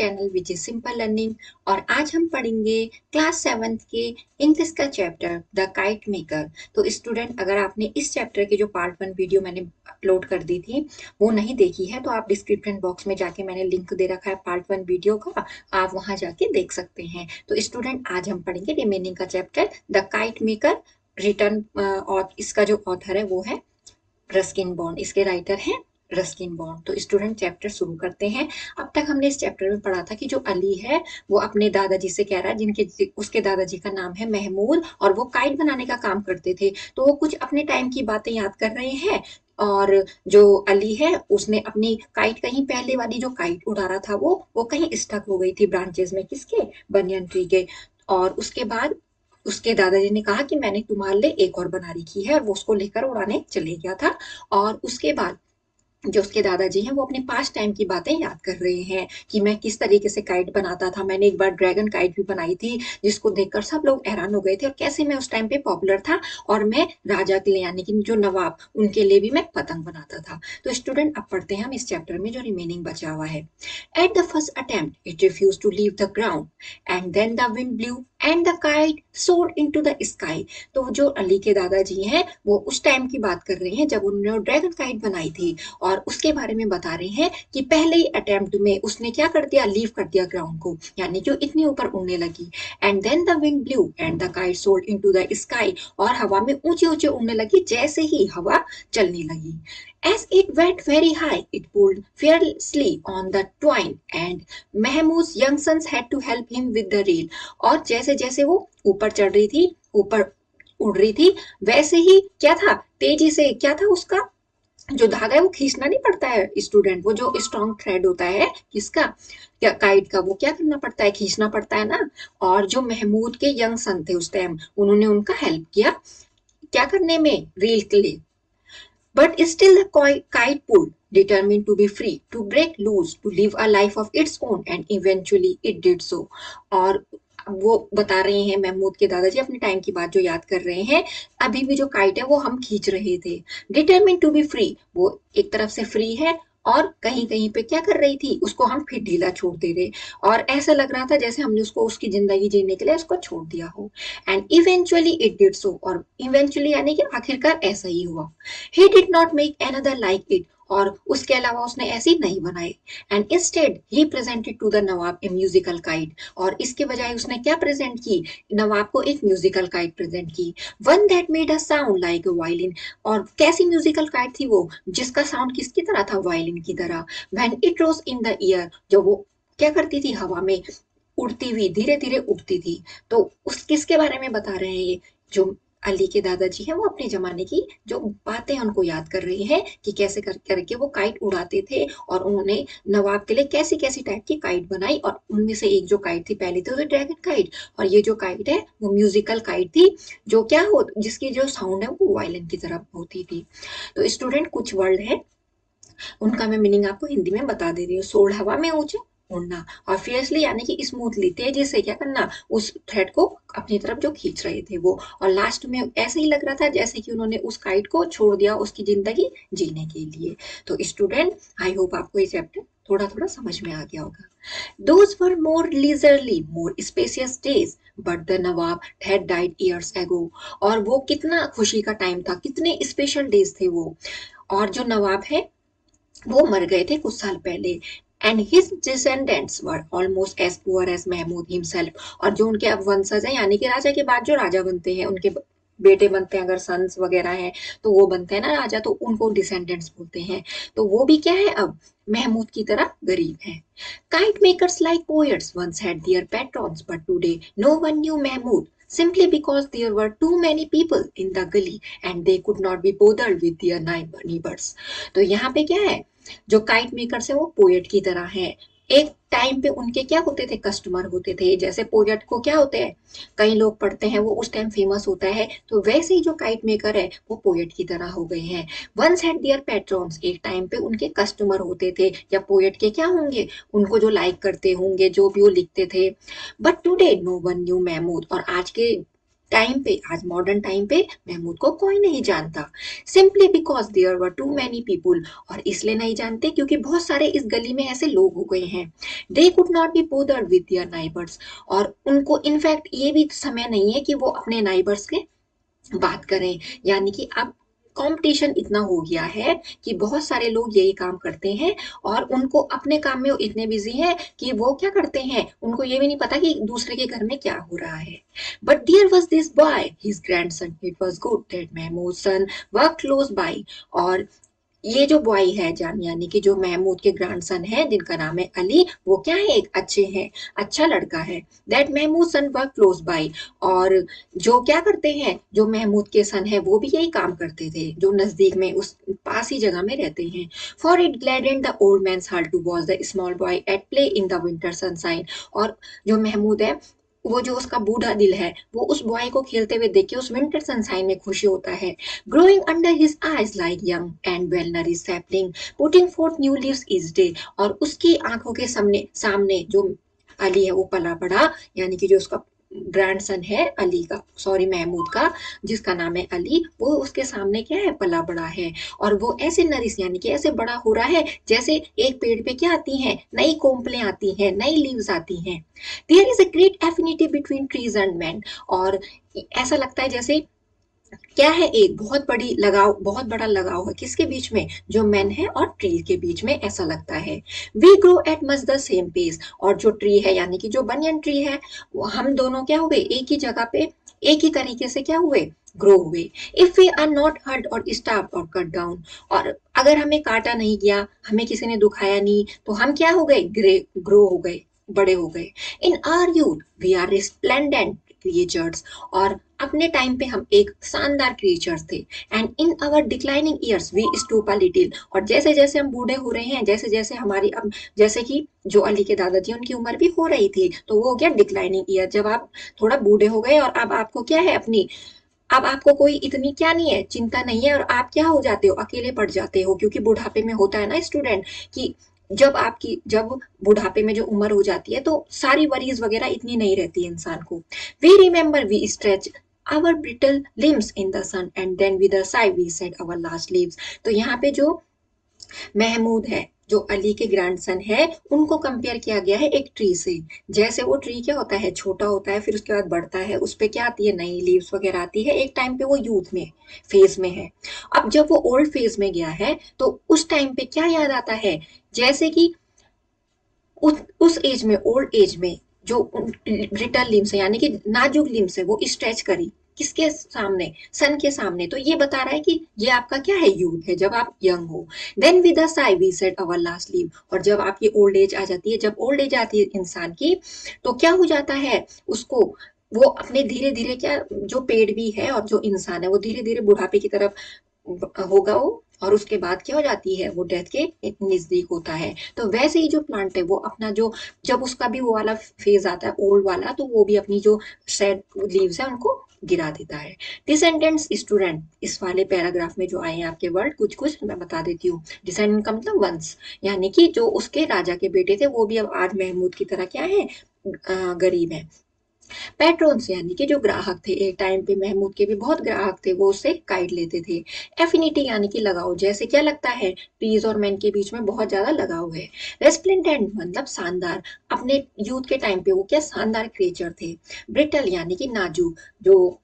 Channel which is simple learning. और आज हम पढ़ेंगे क्लास 7th के इंग्लिश का चैप्टर द काइट मेकर। तो स्टूडेंट, अगर आपने इस चैप्टर की जो पार्ट 1 वीडियो मैंने अपलोड कर दी थी वो नहीं देखी है तो आप डिस्क्रिप्शन बॉक्स में जाके मैंने लिंक दे रखा है पार्ट 1 वीडियो का, आप वहां जाके देख सकते हैं। तो स्टूडेंट, आज हम पढ़ेंगे रिमेनिंग का chapter the kite maker. Return और इसका जो ऑथर है वो है रस्किन बॉन्ड, इसके राइटर हैं रस्किन बॉन्ड। तो स्टूडेंट, चैप्टर शुरू करते हैं। अब तक हमने इस चैप्टर में पढ़ा था कि जो अली है वो अपने दादाजी से कह रहा है, जिनके उसके दादाजी का नाम है महमूद और वो काइट बनाने का काम करते थे। तो वो कुछ अपने टाइम की बातें याद कर रहे हैं और जो अली है उसने अपनी काइट, कहीं पहले वाली जो काइट उड़ा रहा था वो कहीं स्टक हो गई थी ब्रांचेस में, किसके, बनियन ट्री के। और उसके बाद उसके दादाजी ने कहा कि मैंने तुम्हारे लिए एक और बना रखी है, और वो उसको लेकर उड़ाने चले गया था। और उसके बाद जो उसके दादाजी हैं वो अपने पास्ट टाइम की बातें याद कर रहे हैं कि मैं किस तरीके से काइट बनाता था। मैंने एक बार ड्रैगन काइट भी बनाई थी जिसको देखकर सब लोग हैरान हो गए थे, और कैसे मैं उस टाइम पे पॉपुलर था और मैं राजा के लिए, यानी कि जो नवाब, उनके लिए भी मैं पतंग बनाता था। तो स्टूडेंट, अब पढ़ते हैं हम इस चैप्टर में जो रिमेनिंग बचा हुआ है। At the first attempt it refuse to leave the ground and then the wind blew and the kite soared into the sky। तो जो अली के दादाजी हैं वो उस टाइम की बात कर रहे हैं जब उन्होंने ड्रैगन काइट बनाई थी, और उसके बारे में बता रहे हैं कि पहले ही अटेम्प्ट में उसने क्या कर दिया, लीव कर दिया ग्राउंड को, यानी कि इतनी ऊपर उड़ने लगी। And then the wind blew and the kite soared into the sky, और हवा में ऊंचे ऊंचे उड़ने लगी जैसे ही हवा चलने लगी। As it went very high, it pulled fiercely on the twine, and Mahmoud's young sons had to help him with the reel। और जैसे जैसे वो ऊपर चढ़ रही थी, ऊपर उड़ रही थी, वैसे ही क्या था, तेजी से क्या था, उसका जो धागा है वो खींचना नहीं पड़ता है स्टूडेंट, वो जो स्ट्रॉन्ग थ्रेड होता है किसका, क्या, काइट का, वो क्या करना पड़ता है, खींचना पड़ता है ना। और जो महमूद के यंग सन थे उस टाइम, उन्होंने उनका हेल्प किया क्या करने में, रील के लिए। But still the kite pulled, determined to be free, to break loose, to live a life of its own, and eventually it did so। और वो बता रहे हैं, महमूद के दादाजी अपने टाइम की बात जो याद कर रहे हैं, अभी भी जो काइट है वो हम खींच रहे थे। डिटरमिन टू बी फ्री, वो एक तरफ से फ्री है और कहीं कहीं पे क्या कर रही थी, उसको हम फिर ढीला छोड़ दे रहे, और ऐसा लग रहा था जैसे हमने उसको उसकी जिंदगी जीने के लिए उसको छोड़ दिया हो। And eventually it did so, और इवेंचुअली यानी कि आखिरकार ऐसा ही हुआ। He did not make another like it, और उसके अलावा उसने ऐसी नहीं बनाई। And instead he presented to the nawab a musical kite, और इसके बजाय उसने क्या प्रेजेंट की, नवाब को एक म्यूजिकल काइट प्रेजेंट की। One that made a sound like a violin, और कैसी म्यूजिकल काइट थी वो, जिसका साउंड किसकी तरह था, वायलिन की तरह। When it rose in the air, जब वो क्या करती थी, हवा में उड़ती हुई, धीरे धीरे उड़ती थी। तो उस किसके बारे में बता रहे हैं ये, जो अली के दादाजी हैं वो अपने जमाने की जो बातें हैं उनको याद कर रहे हैं कि कैसे कर करके वो काइट उड़ाते थे, और उन्होंने नवाब के लिए कैसी कैसी टाइप की काइट बनाई। और उनमें से एक जो काइट थी पहली थी वो ड्रैगन काइट, और ये जो काइट है वो म्यूजिकल काइट थी, जो क्या हो, जिसकी जो साउंड है वो वायलिन की तरह होती थी। तो स्टूडेंट, कुछ वर्ड है उनका मैं मीनिंग आपको हिंदी में बता दे रही हूँ। सोल, हवा में ऊंचे उड़ना, और फियर्सली यानी कि स्मूथली, तेजी से क्या करना, उस थ्रेड को अपनी तरफ जो खींच रहे थे वो। और लास्ट में ऐसे ही लग रहा था जैसे कि उन्होंने उस काइट को छोड़ दिया उसकी जिंदगी जीने के लिए। तो स्टूडेंट, आई होप आपको ये चैप्टर थोड़ा थोड़ा समझ में आ गया होगा। Those were more leisurely, more spacious days, but the Nawab had died years ago। और वो कितना खुशी का टाइम था, कितने स्पेशल डेज थे वो, और जो नवाब है वो मर गए थे कुछ साल पहले। And his descendants were almost as poor as Mahmood himself, और जो उनके अब वंशज हैं, यानी कि राजा के बाद जो राजा बनते हैं, उनके बेटे बनते हैं, अगर सन्स वगैरह हैं तो वो बनते हैं ना राजा, तो उनको डिसेंडेंट्स बोलते हैं। तो वो भी क्या है, अब महमूद की तरह गरीब है। Kite makers like poets once had their patrons, but today no one knew Mahmood, simply because there were too many people in the gully and they could not be bothered with their neighbors। तो यहाँ पे क्या है, जो kite makers है वो poet की तरह है। एक टाइम पे उनके क्या होते थे, कस्टमर होते थे, जैसे पोएट को क्या होते हैं, कई लोग पढ़ते हैं, वो उस टाइम फेमस होता है, तो वैसे ही जो काइट मेकर है वो पोएट की तरह हो गए हैं। वंस हैड देयर पैट्रॉन्स, एक टाइम पे उनके कस्टमर होते थे, या पोएट के क्या होंगे, उनको जो लाइक करते होंगे, जो भी वो लिखते थे। But today no one knew Mahmood, और आज के टाइम पे, आज मॉडर्न टाइम पे महमूद को कोई नहीं जानता, simply because there were too many people, और इसलिए नहीं जानते क्योंकि बहुत सारे इस गली में ऐसे लोग हो गए हैं। They could not be bothered with their neighbours, और उनको इनफैक्ट ये भी समय नहीं है कि वो अपने नाइबर्स के बात करें, यानी कि अब कंपटीशन इतना हो गया है कि बहुत सारे लोग यही काम करते हैं और उनको अपने काम में वो इतने बिजी हैं कि वो क्या करते हैं, उनको ये भी नहीं पता कि दूसरे के घर में क्या हो रहा है। But there was this boy his grandson, it was good that Mahmood son work close by, और ये जो बॉय है जान, यानी कि जो महमूद के ग्रैंडसन है जिनका नाम है अली, वो क्या है, एक अच्छे हैं, अच्छा लड़का है। That Mahmood son work close by, और जो क्या करते हैं, जो महमूद के सन है वो भी यही काम करते थे, जो नजदीक में उस पास ही जगह में रहते हैं। For it gladdened the old man's heart to watch the small boy at play in the winter sunshine, और जो महमूद है, वो जो उसका बूढ़ा दिल है, वो उस बॉय को खेलते हुए देख के उस विंटर सनशाइन में खुशी होता है। Growing under his eyes like young and well nourished sapling putting fourth new leaves each day, और उसकी आंखों के सामने सामने जो अली है वो पला बढ़ा, यानी कि जो उसका ग्रैंडसन है अली का, सॉरी महमूद का, जिसका नाम है अली, वो उसके सामने क्या है, पला बड़ा है। और वो ऐसे नरिश यानी कि ऐसे बड़ा हो रहा है जैसे एक पेड़ पे क्या आती हैं, नई कोम्पलें आती हैं, नई लीव्स आती हैं। There is a great affinity between trees and man, और ऐसा लगता है जैसे क्या है, एक बहुत बड़ी लगाव, बहुत बड़ा लगाव है किसके बीच में, जो मैन है और ट्री के बीच में, ऐसा लगता है। We grow at much the same pace, और जो ट्री है यानी कि जो बनियन ट्री है, वो हम दोनों क्या हुए, एक ही जगह पे एक ही तरीके से क्या हुए, ग्रो हुए। If we are not hurt or starved or cut down, और अगर हमें काटा नहीं गया, हमें किसी ने दुखाया नहीं, तो हम क्या हो गए, ग्रो हो गए, बड़े हो गए। In our youth we are resplendent creatures, और अपने टाइम पे हम एक शानदार क्रिएचर्स थे। And in our declining years we stoop a little, और जैसे जैसे हम बूढ़े हो रहे हैं, जैसे जैसे हमारी अब, जैसे कि जो अली के दादाजी उनकी उम्र भी हो रही थी, तो वो हो गया डिक्लाइनिंग ईयर, जब आप थोड़ा बूढ़े हो गए और अब आपको क्या है अपनी, अब आपको कोई इतनी क्या नहीं है, चिंता नहीं है, और आप क्या हो जाते हो, अकेले पड़ जाते हो, क्योंकि बुढ़ापे में होता है ना स्टूडेंट कि जब बुढ़ापे में जो उम्र हो जाती है तो सारी वरीज वगैरह इतनी नहीं रहती है इंसान को। We remember we stretch our brittle limbs in the sun and then with a sigh we said our last leaves। तो यहाँ पे जो महमूद है, जो अली के ग्रैंडसन है, उनको कंपेयर किया गया है एक ट्री से। जैसे वो ट्री क्या होता है, छोटा होता है, फिर उसके बाद बढ़ता है, उस पे क्या आती है, नई लीव्स वगैरह आती है, एक टाइम पे वो यूथ में फेज में है। अब जब वो ओल्ड फेज में गया है तो उस टाइम पे क्या याद आता है, जैसे कि उस एज में, ओल्ड एज में, जो ब्रिटल लिम्स है यानी कि नाजुक लिम्स है, वो स्ट्रेच करी किसके सामने, सन के सामने, तो ये बता रहा है कि ये आपका क्या है, यूथ है, जब आप यंग हो। Then with a sigh we shed our last leave, और जब आपकी ओल्ड एज आ जाती है, जब ओल्ड एज आती है इंसान की, तो क्या हो जाता है उसको, वो अपने धीरे धीरे क्या, जो पेड़ भी है और जो इंसान है वो धीरे धीरे बुढ़ापे की तरफ होगा वो, और उसके बाद क्या हो जाती है, वो डेथ के नजदीक होता है। तो वैसे ही जो प्लांट है वो अपना जो, जब उसका भी वो वाला फेज आता है ओल्ड वाला, तो वो भी अपनी जो शेड लीव्स है उनको गिरा देता है। डिसेंडेंट्स स्टूडेंट, इस वाले पैराग्राफ में जो आए हैं आपके वर्ड कुछ कुछ मैं बता देती हूँ। डिसेंडेंट का मतलब वंश, यानी कि जो उसके राजा के बेटे थे वो भी अब आज महमूद की तरह क्या है, गरीब है। पैट्रोन्स यानी कि जो ग्राहक थे, एक टाइम पे महमूद के भी बहुत ग्राहक थे, वो उससे गाइड लेते थे। एफिनिटी यानी कि लगाव, जैसे क्या लगता है, ट्रीज और मैन के बीच में बहुत ज्यादा लगाव है। रेस्प्लेंडेंट मतलब शानदार, अपने यूथ के टाइम पे वो क्या शानदार क्रिएचर थे। ब्रिटल यानी कि नाजुक, जो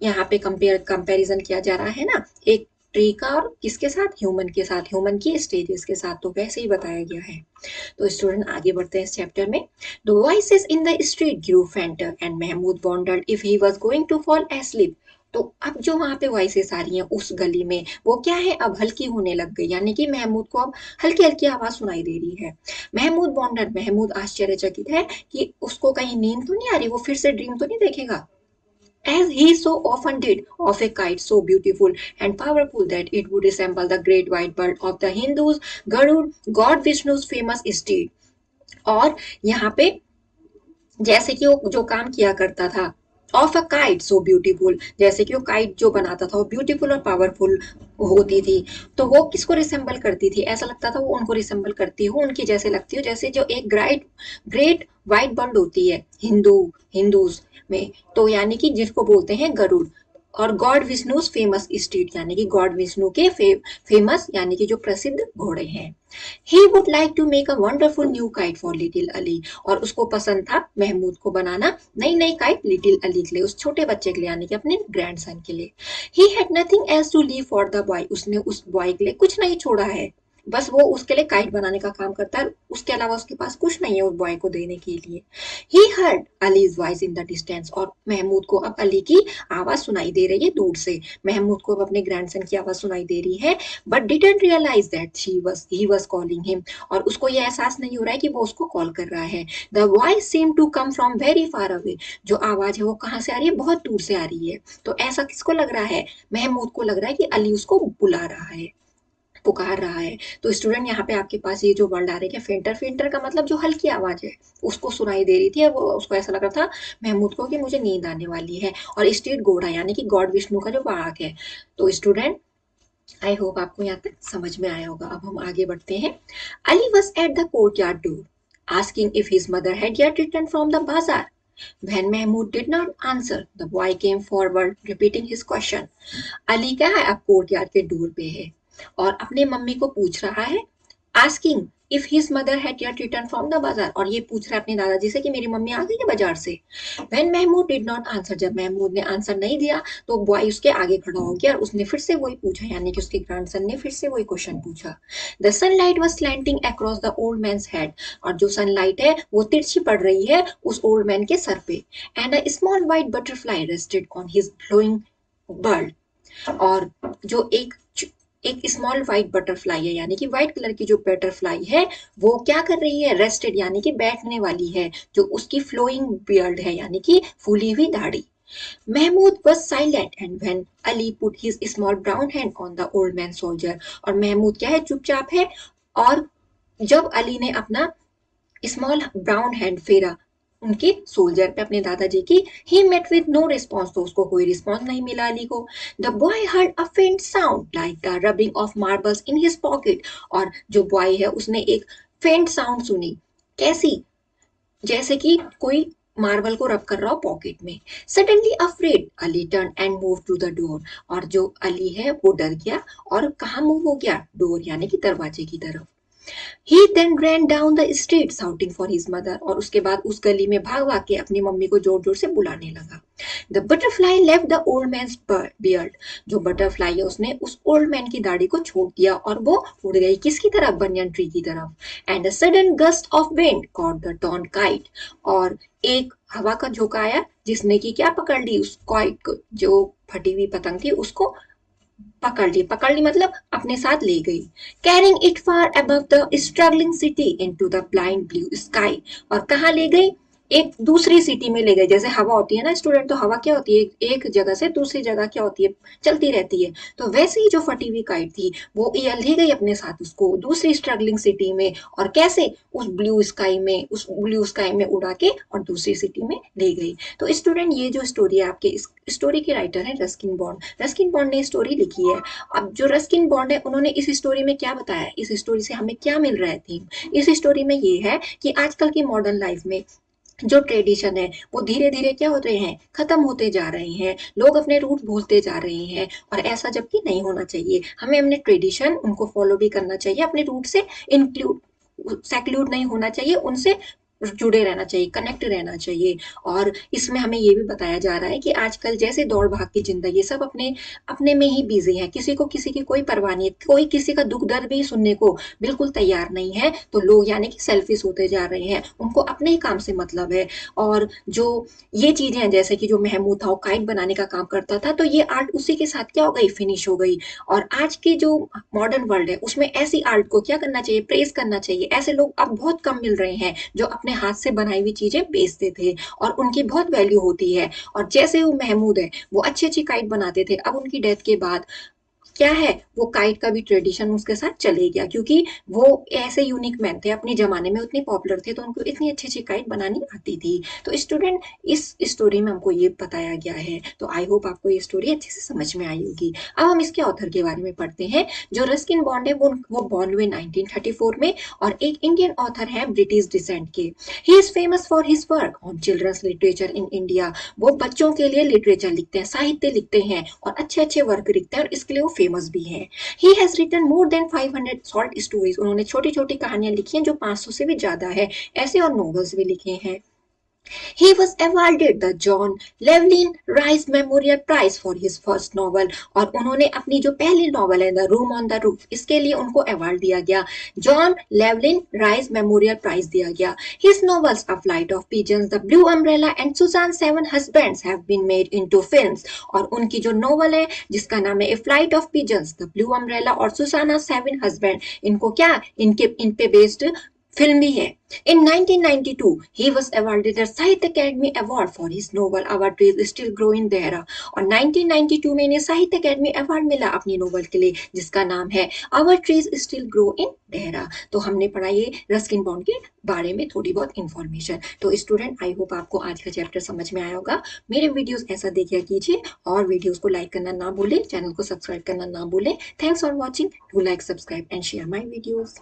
यहाँ पे कंपैरिजन किया जा रहा है ना, एक ट्री का और किसके साथ, ह्यूमन के साथ, ह्यूमन की स्टेजेस के साथ, तो वैसे ही बताया गया है। तो स्टूडेंट आगे बढ़ते हैं इस चैप्टर में। The voices in the street grew fainter and Mahmood wondered if he was going to fall asleep. तो अब जो वहां पे वॉइसेस आ रही हैं उस गली में, वो क्या है, अब हल्की होने लग गई, यानी कि महमूद को अब हल्की हल्की आवाज सुनाई दे रही है। महमूद वॉन्डर्ड, महमूद आश्चर्यचकित है कि उसको कहीं नींद तो नहीं आ रही, वो फिर से ड्रीम तो नहीं देखेगा, as he so often did, of a kite so beautiful and powerful that it would resemble the great white bird of the Hindus, Garud, God Vishnu's famous steed। और यहाँ पे जैसे कि वो जो काम किया करता था of a kite so beautiful, जैसे कि वो काइट जो बनाता था वो ब्यूटीफुल और पावरफुल होती थी। तो वो किसको रिसेंबल करती थी, ऐसा लगता था वो उनको रिसेंबल करती हो, उनकी जैसे लगती हो, जैसे जो एक ग्रेट ग्रेट व्हाइट बर्ड होती है हिंदूज में, तो यानी कि जिसको बोलते हैं गरुड़। और गॉड विष्णुज फेमस स्ट्रीट, यानी कि गॉड विष्णु के फेमस यानी कि जो प्रसिद्ध घोड़े हैं। He would like to make a wonderful new kite for little Ali, और उसको पसंद था महमूद को बनाना नई नई काइट लिटिल अली के लिए, उस छोटे बच्चे के लिए, यानी कि अपने ग्रैंडसन के लिए। He had nothing else to leave for the boy, उसने उस बॉय के लिए कुछ नहीं छोड़ा है, बस वो उसके लिए काइट बनाने का काम करता है, उसके अलावा उसके पास कुछ नहीं है उस बॉय को देने के लिए। He heard allies voice in the distance, और महमूद को अब अली की आवाज सुनाई दे रही है दूर से, महमूद को अब अपने ग्रैंडसन की आवाज सुनाई दे रही है, but didn't realise that he was calling him, और उसको ये एहसास नहीं हो रहा है कि वो उसको कॉल कर रहा है। The voice seem to come from very far away, जो आवाज है वो कहाँ से आ रही है, बहुत दूर से आ रही है। तो ऐसा किसको लग रहा है, महमूद को लग रहा है कि अली उसको बुला रहा है, पुकार रहा है। तो स्टूडेंट यहाँ पे आपके पास ये जो वर्ड आ रही है फेंटर, फेंटर का मतलब जो हल्की आवाज है उसको सुनाई दे रही थी, वो उसको ऐसा लग रहा था महमूद को कि मुझे नींद आने वाली है। और स्ट्रीट घोड़ा यानी कि गॉड विष्णु का जो बाग है। तो स्टूडेंट आई होप आपको यहाँ तक समझ में आया होगा। अब हम आगे बढ़ते हैं। Ali was at the court yard door asking if his mother had yet returned from the bazaar. When Mahmoud did not answer, the boy came forward, repeating his question. Ali क्या है, अब कोर्ट यार्ड के डोर पे है और अपने mummy को पूछ रहा है, asking if his mother had yet return from the बाजार, और ये पूछ रहा है अपने दादाजी से कि मेरी मम्मी आ गई है बाजार से। When Mahmood did not answer, जब महमूद ने आंसर नहीं दिया तो बॉय उसके आगे खड़ा हो गया और उसने फिर से वही पूछा, यानी कि उसके ग्रैंडसन ने फिर से वही क्वेश्चन पूछा। The sunlight was slanting across the old man's head, और जो सनलाइट है वो तिरछी पड़ रही है उस ओल्ड मैन के सर पे। And a small white butterfly rested on his glowing bird, और जो एक स्मॉल व्हाइट बटरफ्लाई है, यानी कि व्हाइट कलर की जो बटरफ्लाई है वो क्या कर रही है, रेस्टेड यानी कि बैठने वाली है, जो उसकी फ्लोइंग बियर्ड है यानी कि फूली हुई दाढ़ी। Mahmood was silent and when Ali put his small brown hand on the old man soldier, और महमूद क्या है, चुपचाप है। और जब अली ने अपना स्मॉल ब्राउन हैंड फेरा उनके सोल्जर पे, अपने दादाजी की, he met with no response, तो उसको कोई रिस्पॉन्स नहीं मिला अली को। द बॉय हर्ड अ फेंट sound like the rubbing of marbles in his pocket, और जो बॉय है उसने एक फेंट साउंड सुनी, कैसी, जैसे कि कोई मार्बल को रब कर रहा हो पॉकेट में। Suddenly afraid Ali turn and move to the door, और जो अली है वो डर गया और कहाँ मूव हो गया, डोर यानी कि दरवाजे की तरफ। He then ran down the street shouting for his mother, और उसके बाद उस गली में भाग भाग के अपनी मम्मी को जोर जोर से बुलाने लगा। The butterfly left the old man's beard, जो बटरफ्लाई है उसने उस ओल्ड मैन की दाढ़ी को छोड़ दिया और वो उड़ गई किसकी तरफ, बनियन ट्री की तरफ। And a sudden gust of wind caught the torn kite, और एक हवा का झोंका आया जिसने की क्या पकड़ ली, उस काइट को, जो फटी हुई पतंग थी उसको पकड़ ली मतलब अपने साथ ले गई। Carrying it far above the struggling city into the blind blue sky, और कहाँ ले गई, एक दूसरी सिटी में ले गई। जैसे हवा होती है ना स्टूडेंट, तो हवा क्या होती है, एक जगह से दूसरी जगह क्या होती है, चलती रहती है। तो वैसे ही जो फटी हुई काइट थी वो ये ले गई अपने साथ उसको दूसरी स्ट्रगलिंग सिटी में, और कैसे, उस ब्लू स्काई में उड़ा के और दूसरी सिटी में ले गई। तो स्टूडेंट ये जो स्टोरी है आपके, इस स्टोरी के राइटर है रस्किन बॉन्ड। रस्किन बॉन्ड ने स्टोरी लिखी है। अब जो रस्किन बॉन्ड है उन्होंने इस स्टोरी में क्या बताया, इस स्टोरी से हमें क्या मिल रहा है थीम, इस स्टोरी में ये है कि आजकल की मॉडर्न लाइफ में जो ट्रेडिशन है वो धीरे धीरे क्या हो रहे हैं, खत्म होते जा रहे हैं, लोग अपने रूट भूलते जा रहे हैं, और ऐसा जबकि नहीं होना चाहिए। हमें अपने ट्रेडिशन उनको फॉलो भी करना चाहिए, अपने रूट से इंक्लूड सेक्लूड नहीं होना चाहिए, उनसे जुड़े रहना चाहिए, कनेक्ट रहना चाहिए। और इसमें हमें ये भी बताया जा रहा है कि आजकल जैसे दौड़ भाग की जिंदगी, सब अपने अपने में ही बिजी है, किसी को किसी की कोई परवाह नहीं है, कोई किसी का दुख दर्द भी सुनने को बिल्कुल तैयार नहीं है। तो लोग यानी कि सेल्फिश होते जा रहे हैं, उनको अपने ही काम से मतलब है। और जो ये चीजें हैं, जैसे कि जो महमूद था वो काइट बनाने का काम करता था, तो ये आर्ट उसी के साथ क्या हो गई, फिनिश हो गई। और आज की जो मॉडर्न वर्ल्ड है उसमें ऐसी आर्ट को क्या करना चाहिए, प्रेस करना चाहिए। ऐसे लोग अब बहुत कम मिल रहे हैं जो अपने हाथ से बनाई हुई चीजें बेचते थे और उनकी बहुत वैल्यू होती है। और जैसे वो महमूद है, वो अच्छी अच्छी काइट बनाते थे, अब उनकी डेथ के बाद क्या है, वो काइट का भी ट्रेडिशन उसके साथ चले गया, क्योंकि वो ऐसे यूनिक मैन थे, अपने जमाने में उतने पॉपुलर थे, तो उनको इतनी अच्छी अच्छी काइट बनानी आती थी। तो स्टूडेंट, इस स्टोरी में हमको ये बताया गया है। तो आई होप आपको ये स्टोरी अच्छे से समझ में आई होगी। अब हम इसके ऑथर के बारे में पढ़ते हैं। जो रस्किन बॉन्ड है वो बॉर्न हुए 1934 में, और एक इंडियन ऑथर है ब्रिटिश डिसेंट के। He is famous for his work on children's literature in India. वो बच्चों के लिए लिटरेचर लिखते हैं, साहित्य लिखते हैं, और अच्छे अच्छे वर्क लिखते हैं, और इसके लिए वो फेमस भी है। He has written more than 500 short stories. उन्होंने छोटी छोटी कहानियां लिखी हैं जो 500 से भी ज्यादा है, ऐसे और नॉवेल्स भी लिखे हैं। He was awarded the John Llewellyn Rice Memorial Prize for his first novel, और उन्होंने अपनी जो पहली नॉवल है the room on the roof, इसके लिए उनको अवार्ड दिया गया, जॉन लेवलिन राइस मेमोरियल प्राइज दिया गया। His novels A Flight of Pigeons, The Blue Umbrella and Suzanne Seven Husbands have been made into films, और उनकी जो नॉवल है जिसका नाम है A Flight of Pigeons, The Blue Umbrella और सुसाना सेवन हस्बैंड, इनको क्या, इनके इन पे बेस्ड फिल्म भी है। In 1992, he was awarded the Sahitya Academy Award for his novel Our Trees Still Grow in Dehra, और 1992 में इन्हें साहित्य अकेडमी अवार्ड मिला अपनी नोवेल के लिए जिसका नाम है Our Trees Still Grow in Dehra। तो हमने पढ़ा ये रस्किन बॉन्ड के बारे में थोड़ी बहुत इंफॉर्मेशन। तो स्टूडेंट, आई होप आपको आज का चैप्टर समझ में आया होगा। मेरे वीडियोस ऐसा देखा कीजिए, और वीडियोस को लाइक करना ना भूलें, चैनल को सब्सक्राइब करना ना भूलें। Thanks for watching. Do like, subscribe and share my videos.